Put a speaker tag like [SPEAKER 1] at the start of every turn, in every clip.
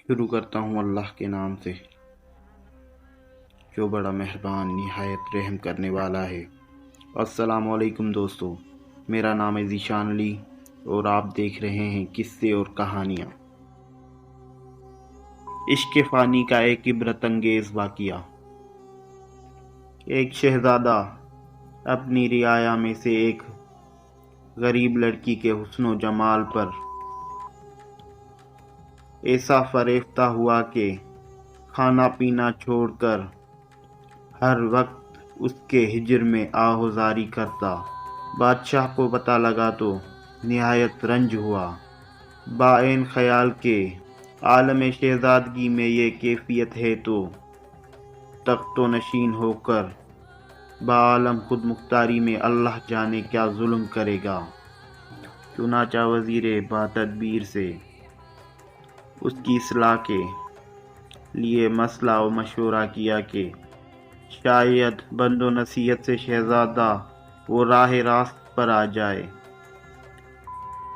[SPEAKER 1] شروع کرتا ہوں اللہ کے نام سے جو بڑا مہربان نہایت رحم کرنے والا ہے۔ السلام علیکم دوستو، میرا نام ہے ذیشان علی اور آپ دیکھ رہے ہیں قصے اور کہانیاں۔ عشق فانی کا ایک عبرت انگیز واقعہ۔ ایک شہزادہ اپنی رعایا میں سے ایک غریب لڑکی کے حسن و جمال پر ایسا فریفتہ ہوا کہ کھانا پینا چھوڑ کر ہر وقت اس کے ہجر میں آہوزاری کرتا۔ بادشاہ کو پتہ لگا تو نہایت رنج ہوا۔ بعین خیال کہ عالم شہزادگی میں یہ کیفیت ہے تو تخت و نشین ہو کر بعالم خود مختاری میں اللہ جانے کیا ظلم کرے گا۔ چنانچہ وزیر باتدبیر سے اس کی اصلاح کے لیے مسئلہ و مشورہ کیا کہ شاید بند و نصیحت سے شہزادہ وہ راہ راست پر آ جائے۔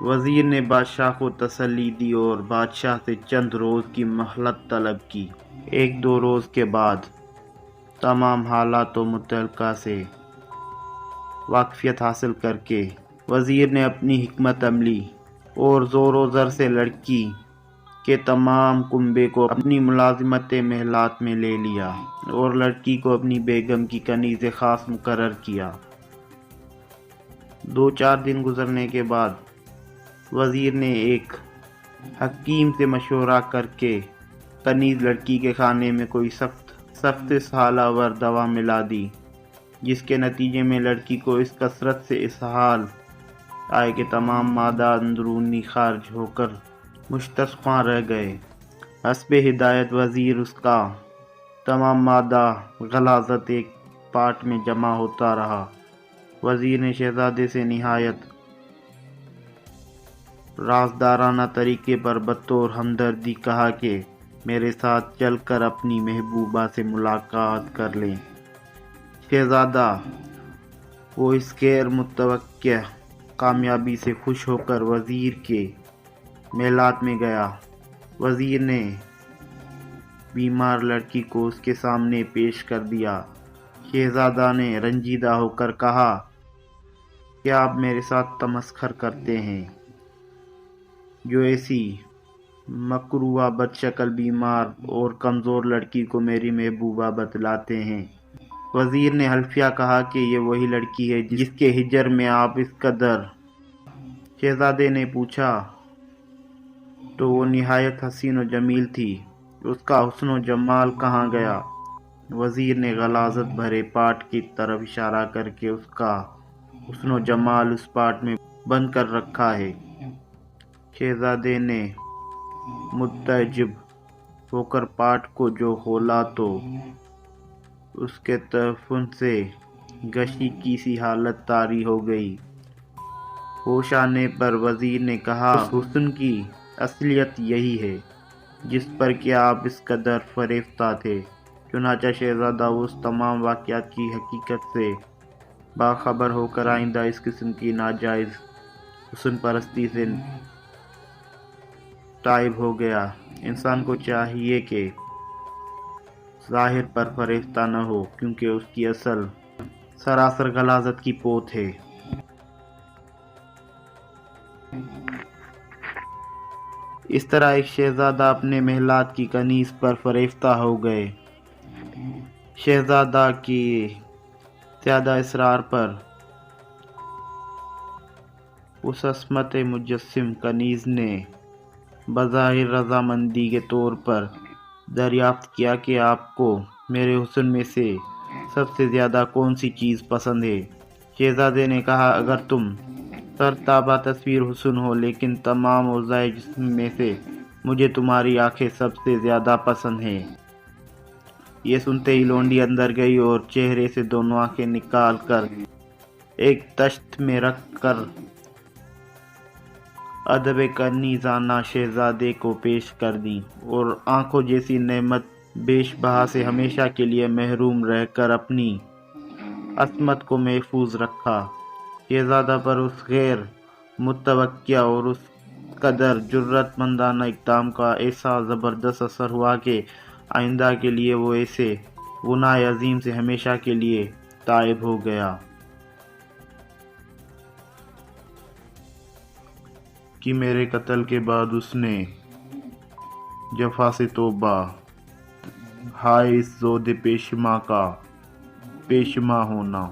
[SPEAKER 1] وزیر نے بادشاہ کو تسلی دی اور بادشاہ سے چند روز کی مہلت طلب کی۔ ایک دو روز کے بعد تمام حالات و متعلقہ سے واقفیت حاصل کر کے وزیر نے اپنی حکمت عملی اور زور و زر سے لڑکی کے تمام کنبے کو اپنی ملازمت محلات میں لے لیا اور لڑکی کو اپنی بیگم کی کنیز خاص مقرر کیا۔ 2-4 دن گزرنے کے بعد وزیر نے ایک حکیم سے مشورہ کر کے کنیز لڑکی کے کھانے میں کوئی سخت اسہال آور دوا ملا دی، جس کے نتیجے میں لڑکی کو اس کثرت سے اسہال آئے کہ تمام مادہ اندرونی خارج ہو کر مستسقاں رہ گئے۔ حسب ہدایت وزیر اس کا تمام مادہ غلاظت ایک پاٹ میں جمع ہوتا رہا۔ وزیر نے شہزادے سے نہایت رازدارانہ طریقے پر بطور ہمدردی کہا کہ میرے ساتھ چل کر اپنی محبوبہ سے ملاقات کر لیں۔ شہزادہ وہ اس غیر متوقع کامیابی سے خوش ہو کر وزیر کے محلات میں گیا۔ وزیر نے بیمار لڑکی کو اس کے سامنے پیش کر دیا۔ شہزادہ نے رنجیدہ ہو کر کہا، کیا آپ میرے ساتھ تمسخر کرتے ہیں جو ایسی مکروہ بد شکل بیمار اور کمزور لڑکی کو میری محبوبہ بتلاتے ہیں؟ وزیر نے حلفیہ کہا کہ یہ وہی لڑکی ہے جس کے ہجر میں آپ اس قدر۔ شہزادے نے پوچھا تو وہ نہایت حسین و جمیل تھی، اس کا حسن و جمال کہاں گیا؟ وزیر نے غلاظت بھرے پاٹ کی طرف اشارہ کر کے اس کا حسن و جمال اس پاٹ میں بند کر رکھا ہے۔ شہزادے نے متعجب ہو کر پاٹ کو جو کھولا تو اس کے تفن سے غشی کی سی حالت طاری ہو گئی۔ ہوش آنے پر وزیر نے کہا، اس حسن کی اصلیت یہی ہے جس پر کہ آپ اس قدر فریفتہ تھے۔ چنانچہ شہزادہ اس تمام واقعات کی حقیقت سے باخبر ہو کر آئندہ اس قسم کی ناجائز حسن پرستی سے تائب ہو گیا۔ انسان کو چاہیے کہ ظاہر پر فریفتہ نہ ہو، کیونکہ اس کی اصل سراسر غلاظت کی پوت ہے۔ اس طرح ایک شہزادہ اپنے محلات کی کنیز پر فریفتہ ہو گئے۔ شہزادہ کی زیادہ اصرار پر اس عصمت مجسم کنیز نے بظاہر رضامندی کے طور پر دریافت کیا کہ آپ کو میرے حسن میں سے سب سے زیادہ کون سی چیز پسند ہے؟ شہزادے نے کہا، اگر تم سرتابہ تصویر حسن ہو، لیکن تمام اعضاء جسم میں سے مجھے تمہاری آنکھیں سب سے زیادہ پسند ہیں۔ یہ سنتے ہی لونڈی اندر گئی اور چہرے سے دونوں آنکھیں نکال کر ایک تشت میں رکھ کر ادب کنیزانہ شہزادے کو پیش کر دیں اور آنکھوں جیسی نعمت بیش بہا سے ہمیشہ کے لیے محروم رہ کر اپنی عصمت کو محفوظ رکھا۔ شہزادہ پر اس غیر متوقع اور اس قدر جرت مندانہ اقدام کا ایسا زبردست اثر ہوا کہ آئندہ کے لیے وہ ایسے گناہ عظیم سے ہمیشہ کے لیے تائب ہو گیا کہ میرے قتل کے بعد اس نے جفا سے توبہ، ہائے اس زود پیشما کا پیشما ہونا۔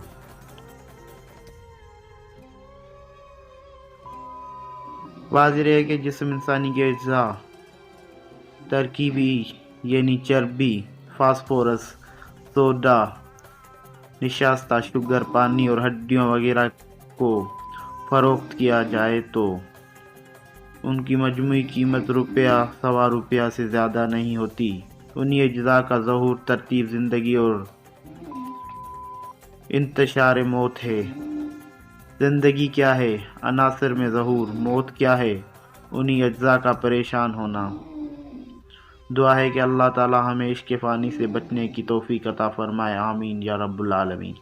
[SPEAKER 1] واضح ہے کہ جسم انسانی کے اجزاء ترکیبی یعنی چربی، فاسفورس، سوڈا، نشاستہ، شوگر، پانی اور ہڈیوں وغیرہ کو فروخت کیا جائے تو ان کی مجموعی قیمت روپیہ سوا روپیہ سے زیادہ نہیں ہوتی۔ انہی اجزاء کا ظہور ترتیب زندگی اور انتشار موت ہے۔ زندگی کیا ہے؟ عناصر میں ظہور۔ موت کیا ہے؟ انہی اجزاء کا پریشان ہونا۔ دعا ہے کہ اللہ تعالی ہمیں عشق فانی سے بچنے کی توفیق عطا فرمائے، آمین یا رب العالمین۔